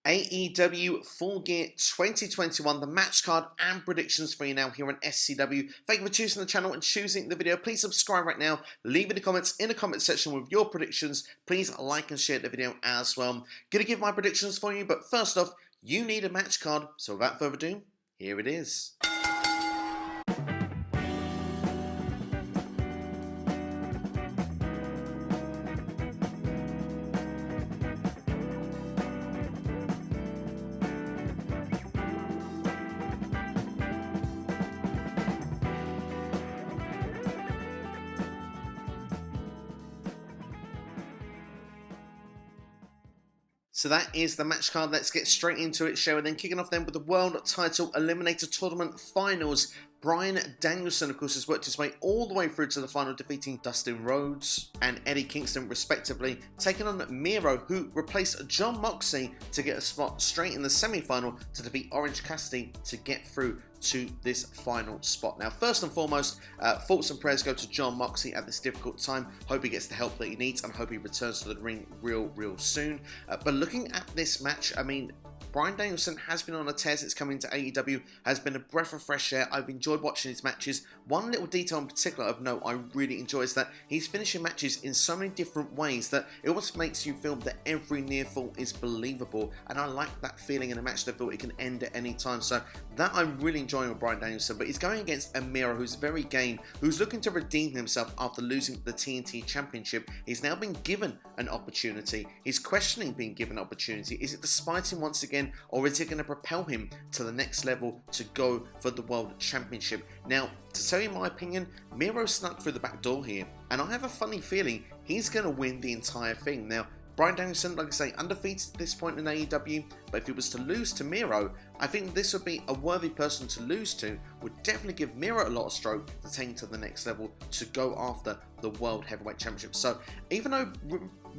AEW Full Gear 2021, the match card and predictions for you now here on SCW. Thank you for choosing the channel and choosing the video. Please subscribe right now. Leave in the comments in the comment section with your predictions. Please like and share the video as well. I'm going to give my predictions for you, but first off, you need a match card. So without further ado, here it is. So that is the match card. Let's get straight into it, shall we? Then kicking off then with the World Title Eliminator Tournament Finals. Bryan Danielson, of course, has worked his way all the way through to the final, defeating Dustin Rhodes and Eddie Kingston, respectively, taking on Miro, who replaced Jon Moxley to get a spot straight in the semi-final to defeat Orange Cassidy to get through to this final spot. Now, first and foremost, thoughts and prayers go to Jon Moxley at this difficult time. Hope he gets the help that he needs and hope he returns to the ring real soon. But looking at this match, I mean, Bryan Danielson has been on a tear since coming to AEW, has been a breath of fresh air. I've enjoyed watching his matches. One little detail in particular of note I really enjoy is that he's finishing matches in so many different ways that it almost makes you feel that every near fall is believable. And I like that feeling in a match that I feel it can end at any time. So that I'm really enjoying with Bryan Danielson. But he's going against a Miro who's very game, who's looking to redeem himself after losing the TNT Championship. He's now been given an opportunity. He's questioning being given an opportunity. Is it to spite him once again, or is it going to propel him to the next level to go for the World Championship? Now, to tell you my opinion, Miro snuck through the back door here, and I have a funny feeling he's going to win the entire thing. Now, Bryan Danielson, like I say, undefeated at this point in AEW, but if he was to lose to Miro, I think this would be a worthy person to lose to, would definitely give Miro a lot of stroke to take him to the next level to go after the World Heavyweight Championship. So, even though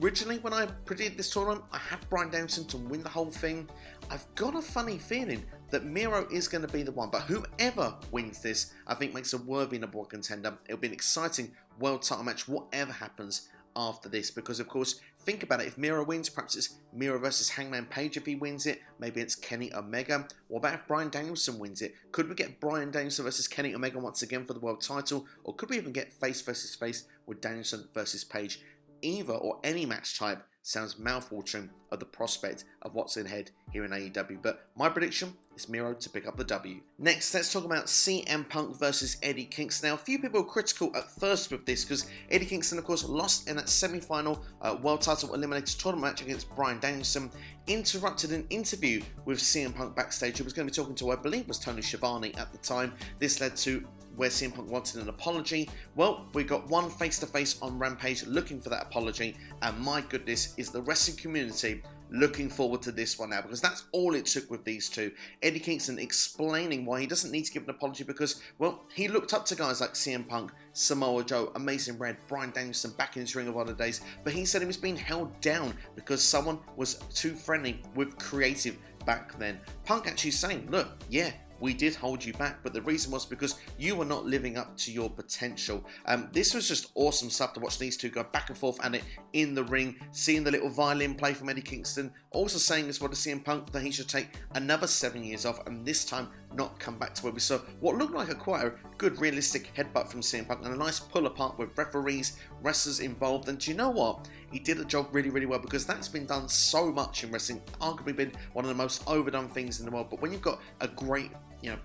originally when I predicted this tournament, I had Bryan Danielson to win the whole thing, I've got a funny feeling that Miro is going to be the one. But whoever wins this, I think makes a worthy number one contender. It'll be an exciting world title match, whatever happens after this, because of course, think about it, if Miro wins, perhaps it's Miro versus Hangman Page if he wins it, maybe it's Kenny Omega. What about if Bryan Danielson wins it? Could we get Bryan Danielson versus Kenny Omega once again for the world title, or could we even get face versus face with Danielson versus Page? Either or any match type sounds mouthwatering of the prospect of what's ahead here in AEW, but my prediction is Miro to pick up the W. Next, let's talk about CM Punk versus Eddie Kingston. Now, a few people were critical at first with this because Eddie Kingston, of course, lost in that semi-final World Title Eliminator Tournament match against Bryan Danielson, interrupted an interview with CM Punk backstage, who was going to be talking to, I believe, was Tony Schiavone at the time. This led to where CM Punk wanted an apology. Well, we got one face-to-face on Rampage looking for that apology, and my goodness, is the wrestling community looking forward to this one now, because that's all it took with these two. Eddie Kingston explaining why he doesn't need to give an apology because, well, he looked up to guys like CM Punk, Samoa Joe, Amazing Red, Bryan Danielson back in his Ring of Honor days, but he said he was being held down because someone was too friendly with creative back then. Punk actually saying, look, yeah, we did hold you back, but the reason was because you were not living up to your potential. This was just awesome stuff to watch these two go back and forth at it in the ring, seeing the little violin play from Eddie Kingston, also saying as well to CM Punk that he should take another 7 years off and this time not come back to where we saw what looked like quite a good realistic headbutt from CM Punk and a nice pull apart with referees, wrestlers involved. And do you know what? He did a job really well, because that's been done so much in wrestling, arguably been one of the most overdone things in the world. But when you've got a great,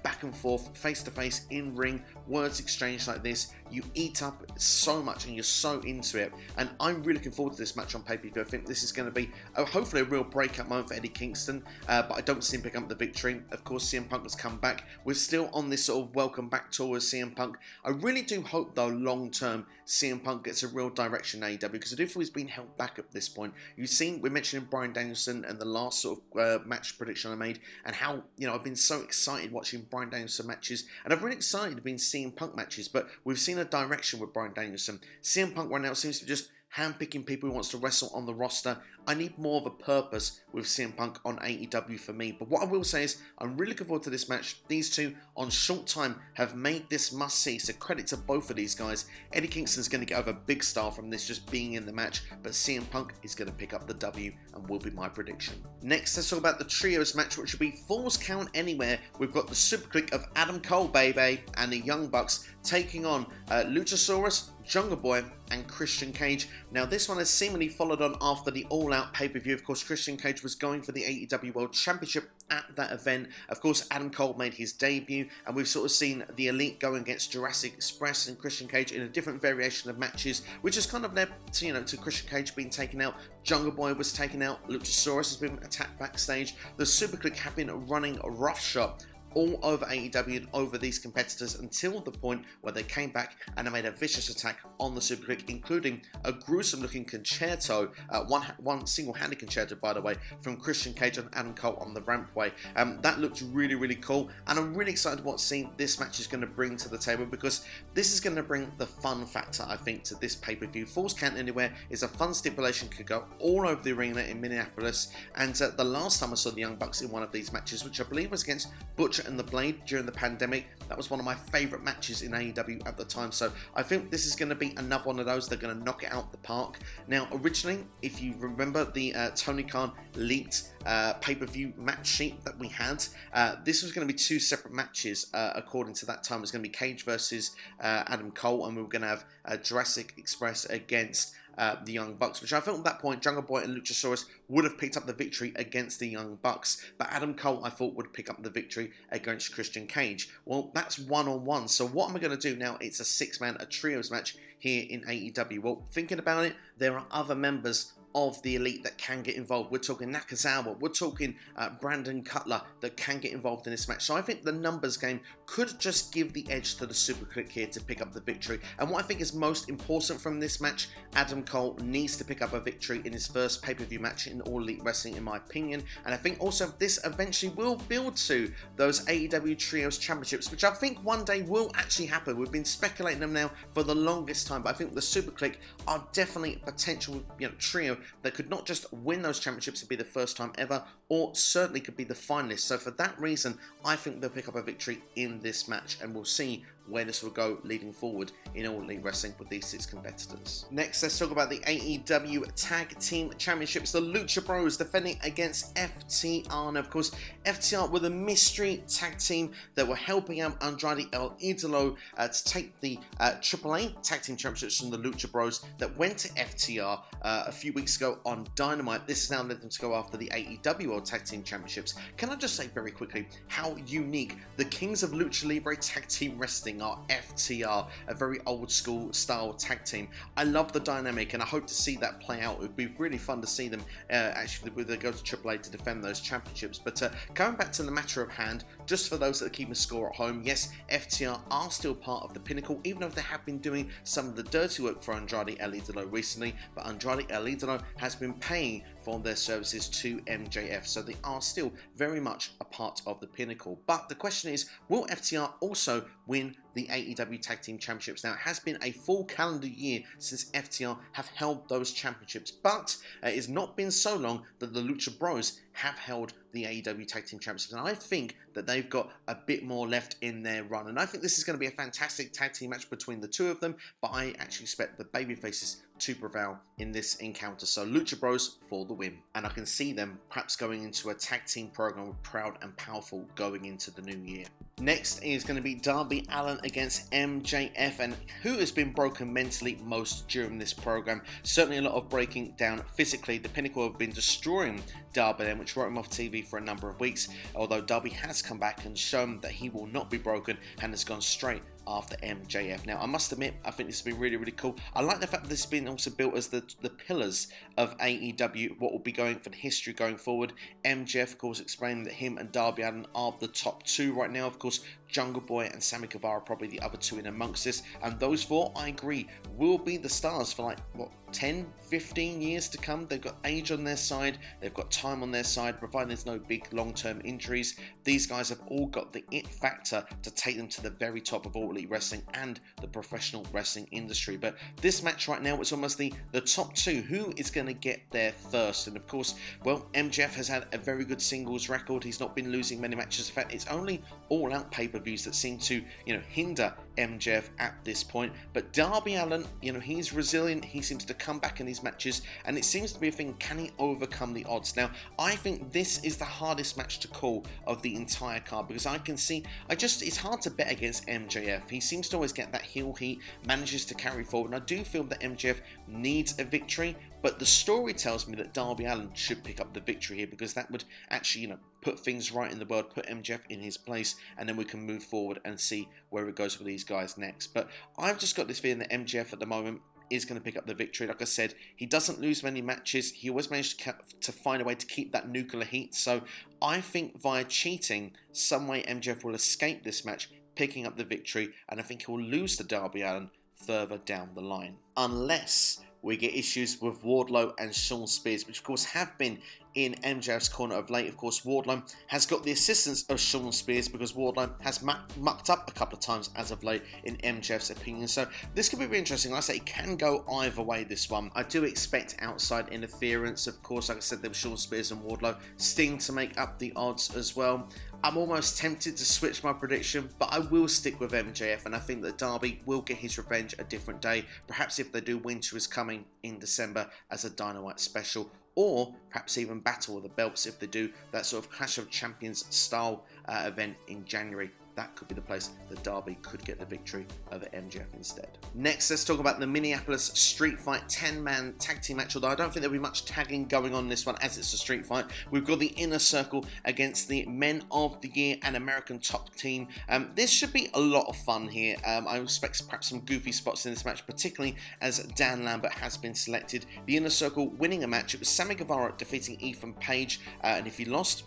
back and forth, face to face, in ring, words exchanged like this, you eat up so much and you're so into it. And I'm really looking forward to this match on pay-per-view. I think this is going to be hopefully a real breakout moment for Eddie Kingston, but I don't see him picking up the victory. Of course, CM Punk has come back. We're still on this sort of welcome back tour with CM Punk. I really do hope, though, long term, CM Punk gets a real direction in AEW, because I do feel he's been held back at this point. You've seen, we're mentioning Bryan Danielson and the last sort of match prediction I made, and how, I've been so excited watching Bryan Danielson matches, and I've really excited being CM Punk matches, but we've seen a direction with Bryan Danielson. CM Punk right now seems to be just handpicking people he wants to wrestle on the roster. I need more of a purpose with CM Punk on AEW for me. But what I will say is, I'm really looking forward to this match. These two, on short time, have made this must-see, so credit to both of these guys. Eddie Kingston's going to get over big style from this just being in the match, but CM Punk is going to pick up the W and will be my prediction. Next, let's talk about the Trios match, which will be Falls Count Anywhere. We've got the Superkliq of Adam Cole, baby, and the Young Bucks taking on Luchasaurus, Jungle Boy, and Christian Cage. Now, this one has seemingly followed on after the All Out pay-per-view. Of course, Christian Cage was going for the AEW World Championship at that event. Of course, Adam Cole made his debut, and we've sort of seen the Elite go against Jurassic Express and Christian Cage in a different variation of matches, which has kind of led to, to Christian Cage being taken out. Jungle Boy was taken out. Luchasaurus has been attacked backstage. The Superkliq have been running roughshod all over AEW and over these competitors until the point where they came back and they made a vicious attack on the Superkliq, including a gruesome looking concerto, one single-handed concerto, by the way, from Christian Cage and Adam Cole on the rampway. That looked really, really cool, and I'm really excited what this match is going to bring to the table, because this is going to bring the fun factor, I think, to this pay-per-view. Falls Count Anywhere is a fun stipulation, could go all over the arena in Minneapolis, and the last time I saw the Young Bucks in one of these matches, which I believe was against Butcher and the Blade during the pandemic, that was one of my favourite matches in AEW at the time. So I think this is going to be another one of those. They're going to knock it out the park. Now, originally, if you remember the Tony Khan leaked pay-per-view match sheet that we had, this was going to be two separate matches. According to that time, it was going to be Cage versus Adam Cole, and we were going to have Jurassic Express against the Young Bucks, which I felt at that point Jungle Boy and Luchasaurus would have picked up the victory against the Young Bucks, but Adam Cole I thought would pick up the victory against Christian Cage. Well, that's one-on-one, so what am I going to do now? It's a six-man, a trios match here in AEW. Well, thinking about it, there are other members of the Elite that can get involved. We're talking Nakazawa, we're talking Brandon Cutler that can get involved in this match. So I think the numbers game could just give the edge to the Superkliq here to pick up the victory. And what I think is most important from this match, Adam Cole needs to pick up a victory in his first pay-per-view match in All Elite Wrestling, in my opinion. And I think also this eventually will build to those AEW Trios Championships, which I think one day will actually happen. We've been speculating them now for the longest time, but I think the Superkliq are definitely a potential trio that could not just win those championships and be the first time ever, or certainly could be the finalists. So for that reason, I think they'll pick up a victory in this match, and we'll see where this will go leading forward in All Elite Wrestling with these six competitors. Next, let's talk about the AEW Tag Team Championships. The Lucha Bros defending against FTR. And of course, FTR were the mystery tag team that were helping out Andrade El Idolo to take the AAA Tag Team Championships from the Lucha Bros that went to FTR a few weeks ago on Dynamite. This has now led them to go after the AEW World Tag Team Championships. Can I just say very quickly how unique the Kings of Lucha Libre Tag Team Wrestling are? FTR, a very old school style tag team. I love the dynamic, and I hope to see that play out. It would be really fun to see them actually with they go to AAA to defend those championships. But going back to the matter of hand, just for those that are keeping score at home, yes, FTR are still part of the Pinnacle, even though they have been doing some of the dirty work for Andrade El Idolo recently. But Andrade El Idolo has been paying for their services to MJF, so they are still very much a part of the Pinnacle. But the question is, will FTR also win the AEW Tag Team Championships? Now, it has been a full calendar year since FTR have held those championships, but it has not been so long that the Lucha Bros have held the AEW Tag Team Championships, and I think that they've got a bit more left in their run, and I think this is going to be a fantastic tag team match between the two of them, but I actually expect the babyfaces to prevail in this encounter. So Lucha Bros for the win, and I can see them perhaps going into a tag team program with Proud and Powerful going into the new year. Next is going to be Darby Allin against MJF, and who has been broken mentally most during this program? Certainly a lot of breaking down physically. The Pinnacle have been destroying Darby Allin, which wrote him off TV for a number of weeks, although Darby has come back and shown that he will not be broken and has gone straight after MJF. Now, I must admit, I think this has been really, really cool. I like the fact that this has been also built as the pillars of AEW, what will be going for the history going forward. MJF, of course, explaining that him and Darby Allin are the top two right now. Of course, Jungle Boy and Sammy Guevara are probably the other two in amongst this, and those four, I agree, will be the stars for 10, 15 years to come. They've got age on their side, they've got time on their side, provided there's no big long-term injuries. These guys have all got the it factor to take them to the very top of All Elite Wrestling and the professional wrestling industry. But this match right now, it's almost the top two. Who is going to get there first? And of course, well, MJF has had a very good singles record. He's not been losing many matches. In fact, it's only all-out pay-per-views that seem to, hinder MJF at this point. But Darby Allin, he's resilient. He seems to come back in these matches, and it seems to be a thing, can he overcome the odds? Now, I think this is the hardest match to call of the entire card, because I can see, it's hard to bet against MJF. He seems to always get that heel heat, manages to carry forward, and I do feel that MJF needs a victory, but the story tells me that Darby Allin should pick up the victory here, because that would actually, put things right in the world, put MJF in his place, and then we can move forward and see where it goes with these guys next. But I've just got this feeling that MJF at the moment is going to pick up the victory. Like I said, he doesn't lose many matches. He always managed to find a way to keep that nuclear heat. So I think via cheating, some way MJF will escape this match, picking up the victory, and I think he'll lose to Darby Allin further down the line. Unless we get issues with Wardlow and Shawn Spears, which of course have been in MJF's corner of late. Of course, Wardlow has got the assistance of Shawn Spears, because Wardlow has mucked up a couple of times as of late, in MJF's opinion. So this could be really interesting. Like I say, it can go either way, this one. I do expect outside interference. Of course, like I said, there was Shawn Spears and Wardlow. Sting to make up the odds as well. I'm almost tempted to switch my prediction, but I will stick with MJF, and I think that Darby will get his revenge a different day. Perhaps if they do Winter is Coming in December as a Dynamite special, or perhaps even Battle of the Belts if they do that sort of Clash of Champions style event in January. That could be the place that Darby could get the victory over MJF instead. Next, let's talk about the Minneapolis Street Fight 10-man tag team match, although I don't think there'll be much tagging going on in this one, as it's a street fight. We've got the Inner Circle against the Men of the Year and American Top Team. This should be a lot of fun here. I expect perhaps some goofy spots in this match, particularly as Dan Lambert has been selected. The Inner Circle winning a match. It was Sammy Guevara defeating Ethan Page, and if he lost,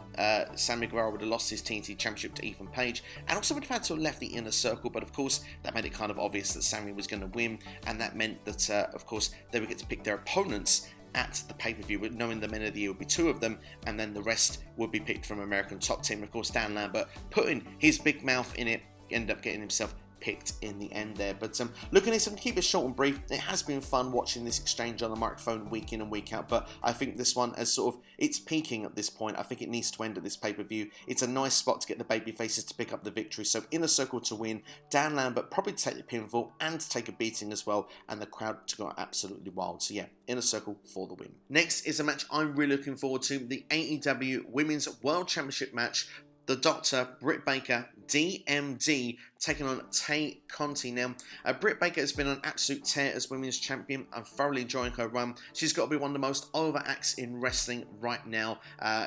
Sammy Guevara would have lost his TNT Championship to Ethan Page, and also would have had to have left the Inner Circle, but of course that made it kind of obvious that Sammy was going to win, and that meant that of course they would get to pick their opponents at the pay-per-view, with knowing the Men of the Year would be two of them, and then the rest would be picked from American Top Team. Of course, Dan Lambert putting his big mouth in it, ended up getting himself picked in the end there. But looking at this, I'm going to keep it short and brief. It has been fun watching this exchange on the microphone week in and week out, but I think this one has it's peaking at this point. I think it needs to end at this pay-per-view. It's a nice spot to get the baby faces to pick up the victory. So Inner Circle to win, Dan Lambert probably to take the pinfall and to take a beating as well, and the crowd to go absolutely wild. So yeah, Inner Circle for the win. Next is a match I'm really looking forward to, the AEW Women's World Championship match. The Doctor, Britt Baker, D.M.D, taking on Tay Conti. Now, Britt Baker has been an absolute tear as women's champion. I'm thoroughly enjoying her run. She's got to be one of the most over acts in wrestling right now.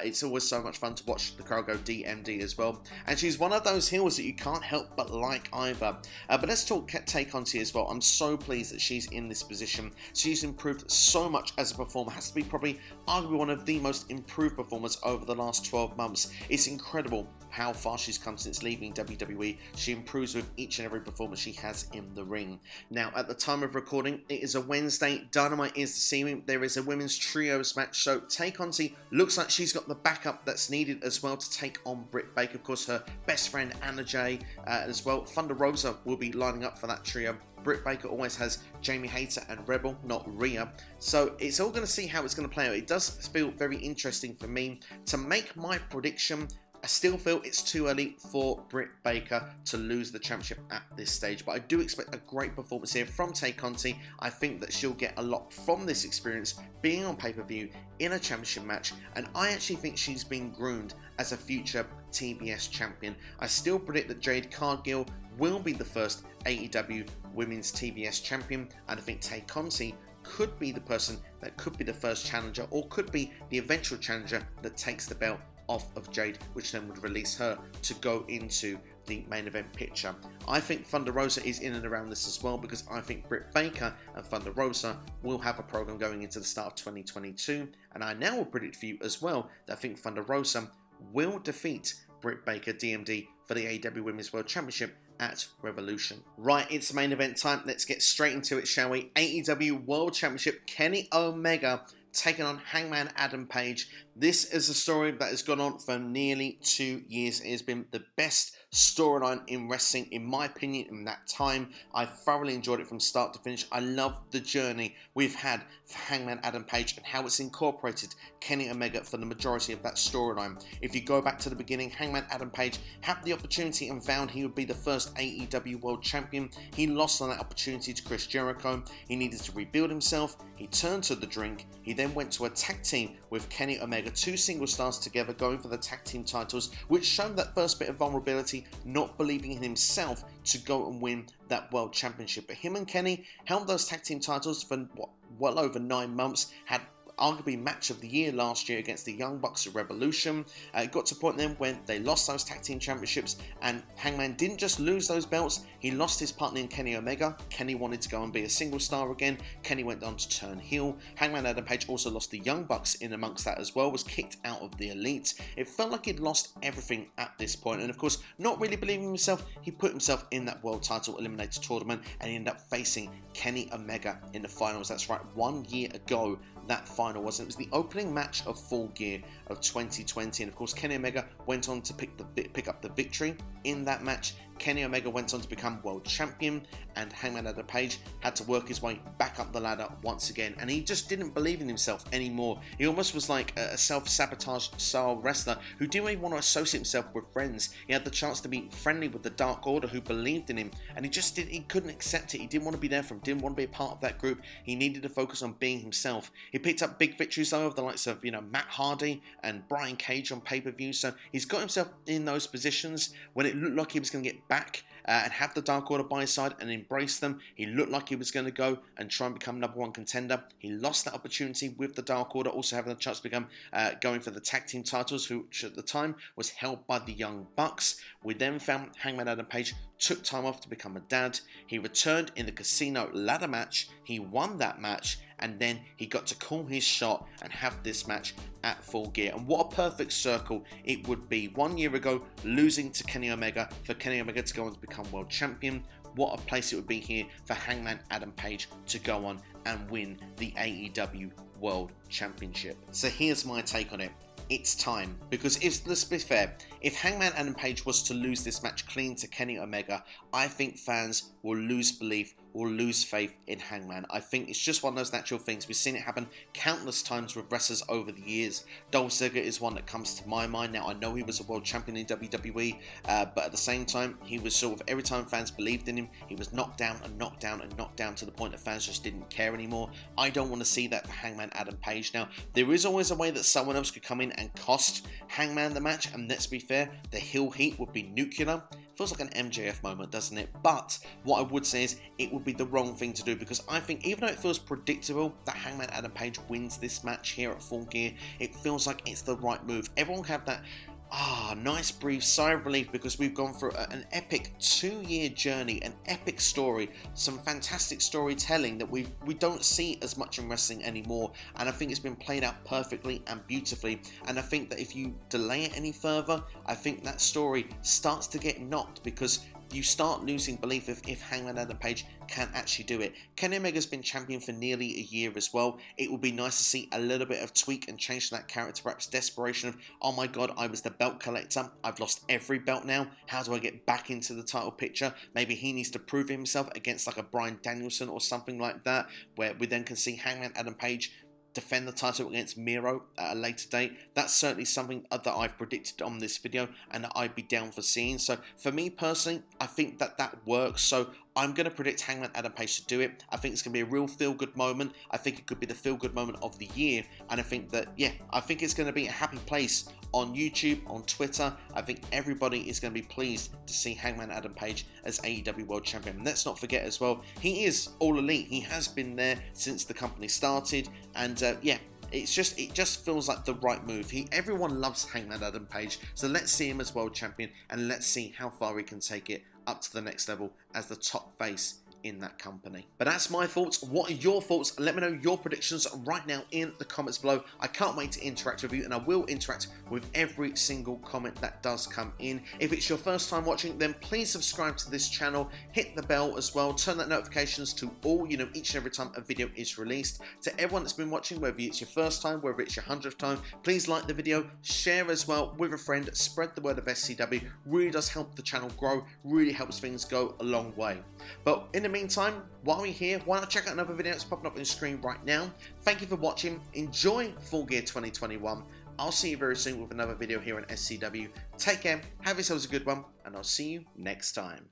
It's always so much fun to watch the crowd go D.M.D as well. And she's one of those heels that you can't help but like either. But let's talk Tay Conti as well. I'm so pleased that she's in this position. She's improved so much as a performer. Has to be probably arguably one of the most improved performers over the last 12 months. It's incredible how far she's come since leaving WWE. She improves with each and every performance she has in the ring. Now, at the time of recording, it is a Wednesday. Dynamite is this evening. There is a women's trios match, so Tay Conti looks like she's got the backup that's needed as well to take on Britt Baker. Of course, her best friend Anna Jay as well. Thunder Rosa will be lining up for that trio. Britt Baker always has Jamie Hayter and Rebel, not Rhea. So it's all going to see how it's going to play out. It does feel very interesting for me to make my prediction. I still feel it's too early for Britt Baker to lose the championship at this stage, but I do expect a great performance here from Tay Conti. I think that she'll get a lot from this experience being on pay-per-view in a championship match, and I actually think she's been groomed as a future TBS champion. I still predict that Jade Cargill will be the first AEW Women's TBS champion, and I think Tay Conti could be the person that could be the first challenger, or could be the eventual challenger that takes the belt off of Jade, which then would release her to go into the main event picture. I think Thunder Rosa is in and around this as well, because I think Britt Baker and Thunder Rosa will have a program going into the start of 2022, and I now will predict for you as well that I think Thunder Rosa will defeat Britt Baker, D.M.D, for the AEW Women's World Championship at Revolution. Right, it's main event time. Let's get straight into it, shall we? AEW World Championship, Kenny Omega taking on Hangman Adam Page. This is a story that has gone on for nearly 2 years. It has been the best storyline in wrestling, in my opinion, in that time. I thoroughly enjoyed it from start to finish. I love the journey we've had for Hangman Adam Page and how it's incorporated Kenny Omega for the majority of that storyline. If you go back to the beginning, Hangman Adam Page had the opportunity and found he would be the first AEW World Champion. He lost on that opportunity to Chris Jericho. He needed to rebuild himself. He turned to the drink. He then went to a tag team with Kenny Omega, 2 single stars together going for the tag team titles, which showed that first bit of vulnerability, not believing in himself to go and win that World Championship. But him and Kenny held those tag team titles for well over 9 months, had arguably match of the year last year against the Young Bucks of Revolution. It got to a point then when they lost those tag team championships, and Hangman didn't just lose those belts, he lost his partner in Kenny Omega. Kenny wanted to go and be a single star again. Kenny went on to turn heel. Hangman Adam Page also lost the Young Bucks in amongst that as well, was kicked out of the Elite. It felt like he'd lost everything at this point, and of course, not really believing in himself, he put himself in that world title eliminator tournament, and he ended up facing Kenny Omega in the finals. That's right, 1 year ago that final was. It was the opening match of Full Gear of 2020, and of course Kenny Omega went on to pick up the victory in that match. Kenny Omega went on to become world champion, and Hangman Adam Page had to work his way back up the ladder once again, and he just didn't believe in himself anymore. He almost was like a self-sabotage style wrestler who didn't even want to associate himself with friends. He had the chance to be friendly with the Dark Order who believed in him, and he couldn't accept it. He didn't want to be there for him, didn't want to be a part of that group. He needed to focus on being himself. He picked up big victories though, of the likes of Matt Hardy and Brian Cage on pay-per-view, so he's got himself in those positions when it looked like he was going to get back and have the Dark Order by his side and embrace them. He looked like he was going to go and try and become #1 contender. He lost that opportunity with the Dark Order, also having a chance to become going for the tag team titles, which at the time was held by the Young Bucks. We then found Hangman Adam Page took time off to become a dad. He returned in the casino ladder match. He won that match, and then he got to call his shot and have this match at Full Gear. And what a perfect circle it would be. 1 year ago, losing to Kenny Omega, for Kenny Omega to go on to become world champion. What a place it would be here for Hangman Adam Page to go on and win the AEW World Championship. So here's my take on it. It's time, because let's be fair, if Hangman Adam Page was to lose this match clean to Kenny Omega, I think fans will lose belief, will lose faith in Hangman. I think it's just one of those natural things. We've seen it happen countless times with wrestlers over the years. Dolph Ziggler is one that comes to my mind. Now, I know he was a world champion in WWE, but at the same time, he was sort of, every time fans believed in him, he was knocked down and knocked down and knocked down to the point that fans just didn't care anymore. I don't want to see that for Hangman Adam Page. Now, there is always a way that someone else could come in and cost Hangman the match, and let's be fair, the heel heat would be nuclear. Feels like an MJF moment, doesn't it? But what I would say is it would be the wrong thing to do, because I think even though it feels predictable that Hangman Adam Page wins this match here at Full Gear, it feels like it's the right move. Everyone have that nice brief sigh of relief, because we've gone through an epic 2-year journey, an epic story, some fantastic storytelling that we don't see as much in wrestling anymore, and I think it's been played out perfectly and beautifully. And I think that if you delay it any further, I think that story starts to get knocked, because you start losing belief if Hangman Adam Page can actually do it. Kenny Omega's been champion for nearly a year as well. It would be nice to see a little bit of tweak and change to that character, perhaps desperation of, oh my god, I was the belt collector, I've lost every belt now, how do I get back into the title picture? Maybe he needs to prove himself against like a Bryan Danielson or something like that, where we then can see Hangman Adam Page defend the title against Miro at a later date. That's certainly something that I've predicted on this video and that I'd be down for seeing. So for me personally, I think that works. So I'm going to predict Hangman Adam Page to do it. I think it's going to be a real feel-good moment. I think it could be the feel-good moment of the year. And I think that, yeah, I think it's going to be a happy place on YouTube, on Twitter. I think everybody is going to be pleased to see Hangman Adam Page as AEW World Champion. And let's not forget as well, he is All Elite. He has been there since the company started. And yeah, it just feels like the right move. Everyone loves Hangman Adam Page. So let's see him as World Champion, and let's see how far he can take it up to the next level as the top face in that company. But that's my thoughts. What are your thoughts? Let me know your predictions right now in the comments below. I can't wait to interact with you, and I will interact with every single comment that does come in. If it's your first time watching, then please subscribe to this channel, hit the bell as well, turn that notifications to all, each and every time a video is released. To everyone that's been watching, whether it's your first time, whether it's your 100th time, please like the video, share as well with a friend, spread the word of SCW. Really does help the channel grow, really helps things go a long way. But in the meantime, while you're here, why not check out another video that's popping up on the screen right now. Thank you for watching. Enjoy Full Gear 2021. I'll see you very soon with another video here on SCW. Take care, have yourselves a good one, and I'll see you next time.